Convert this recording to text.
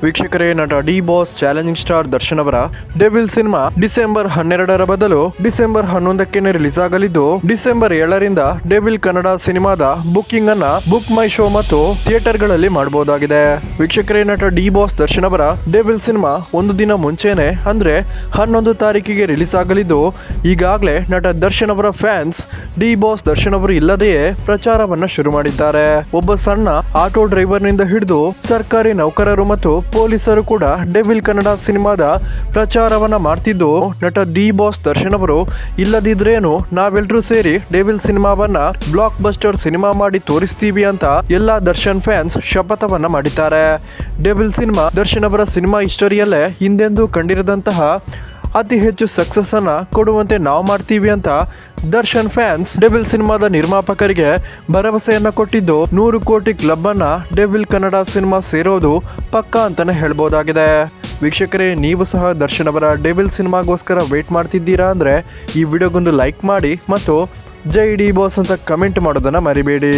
ವೀಕ್ಷಕರೇ, ನಟ D boss challenging star Darshan ಅವರ ಡೆವಿಲ್ ಸಿನಿಮಾ ಡಿಸೆಂಬರ್ 12ರ ಬದಲು ಡಿಸೆಂಬರ್ 11ಕ್ಕೆ ರಿಲೀಸ್ ಆಗಲಿದ್ದು, ಡಿಸೆಂಬರ್ 7ರಿಂದ ಡೆವಿಲ್ ಕನ್ನಡ ಸಿನಿಮಾದ ಬುಕ್ಕಿಂಗ್ ಅನ್ನ ಬುಕ್ ಮೈ ಶೋ ಮತ್ತು ಥಿಯೇಟರ್ಗಳಲ್ಲಿ ಮಾಡಬಹುದಾಗಿದೆ. ವೀಕ್ಷಕರೇ, ನಟ ಡಿ ಬಾಸ್ ದರ್ಶನ್ ಅವರ ಡೆವಿಲ್ ಸಿನಿಮಾ ಒಂದು ದಿನ ಮುಂಚೆನೆ ಅಂದ್ರೆ 11 ತಾರೀಕಿಗೆ ರಿಲೀಸ್ ಆಗಲಿದ್ದು, ಈಗಾಗಲೇ ನಟ ದರ್ಶನ್ ಅವರ ಫ್ಯಾನ್ಸ್ ಡಿ ಬಾಸ್ ದರ್ಶನ್ ಅವರು ಇಲ್ಲದೆಯೇ ಪ್ರಚಾರವನ್ನ ಶುರು ಮಾಡಿದ್ದಾರೆ. ಒಬ್ಬ ಸಣ್ಣ ಆಟೋ ಡ್ರೈವರ್ ನಿಂದ ಹಿಡಿದು ಸರ್ಕಾರಿ ನೌಕರರು ಮತ್ತು ಪೊಲೀಸರು ಕೂಡ ಡೆವಿಲ್ ಕನ್ನಡ ಸಿನಿಮಾದ ಪ್ರಚಾರವನ್ನ ಮಾಡ್ತಿದ್ದು, ನಟ ಡಿ ಬಾಸ್ ದರ್ಶನ್ ಅವರು ಇಲ್ಲದಿದ್ರೇನು ನಾವೆಲ್ಲರೂ ಸೇರಿ ಡೆವಿಲ್ ಸಿನಿಮಾವನ್ನ ಬ್ಲಾಕ್ ಬಸ್ಟರ್ ಸಿನಿಮಾ ಮಾಡಿ ತೋರಿಸ್ತೀವಿ ಅಂತ ಎಲ್ಲಾ ದರ್ಶನ್ ಫ್ಯಾನ್ಸ್ ಶಪಥವನ್ನ ಮಾಡಿದ್ದಾರೆ. ಡೆವಿಲ್ ಸಿನಿಮಾ ದರ್ಶನ್ ಅವರ ಸಿನಿಮಾ ಹಿಸ್ಟರಿಯಲ್ಲೇ ಹಿಂದೆಂದೂ ಕಂಡಿರದಂತಹ ಅತಿ ಹೆಚ್ಚು ಸಕ್ಸಸ್ ಅನ್ನ ಕೊಡುವಂತೆ ನಾವು ಮಾಡ್ತೀವಿ ಅಂತ ದರ್ಶನ್ ಫ್ಯಾನ್ಸ್ ಡೆವಿಲ್ ಸಿನಿಮಾದ ನಿರ್ಮಾಪಕರಿಗೆ ಭರವಸೆಯನ್ನ ಕೊಟ್ಟಿದ್ದು, 100 ಕೋಟಿ ಕ್ಲಬ್ ಅನ್ನ ಡೆವಿಲ್ ಕನ್ನಡ ಸಿನಿಮಾ ಸೇರೋದು ಪಕ್ಕಾ ಅಂತಾನೆ ಹೇಳ್ಬೋದಾಗಿದೆ. ವೀಕ್ಷಕರೇ, ನೀವು ಸಹ ದರ್ಶನ್ ಅವರ ಡೆವಿಲ್ ಸಿನಿಮಾಗೋಸ್ಕರ ವೇಟ್ ಮಾಡ್ತಿದ್ದೀರಾ ಅಂದ್ರೆ ಈ ವಿಡಿಯೋಗೊಂದು ಲೈಕ್ ಮಾಡಿ ಮತ್ತು ಜೈ ಡಿ ಬಾಸ್ ಅಂತ ಕಮೆಂಟ್ ಮಾಡೋದನ್ನ ಮರಿಬೇಡಿ.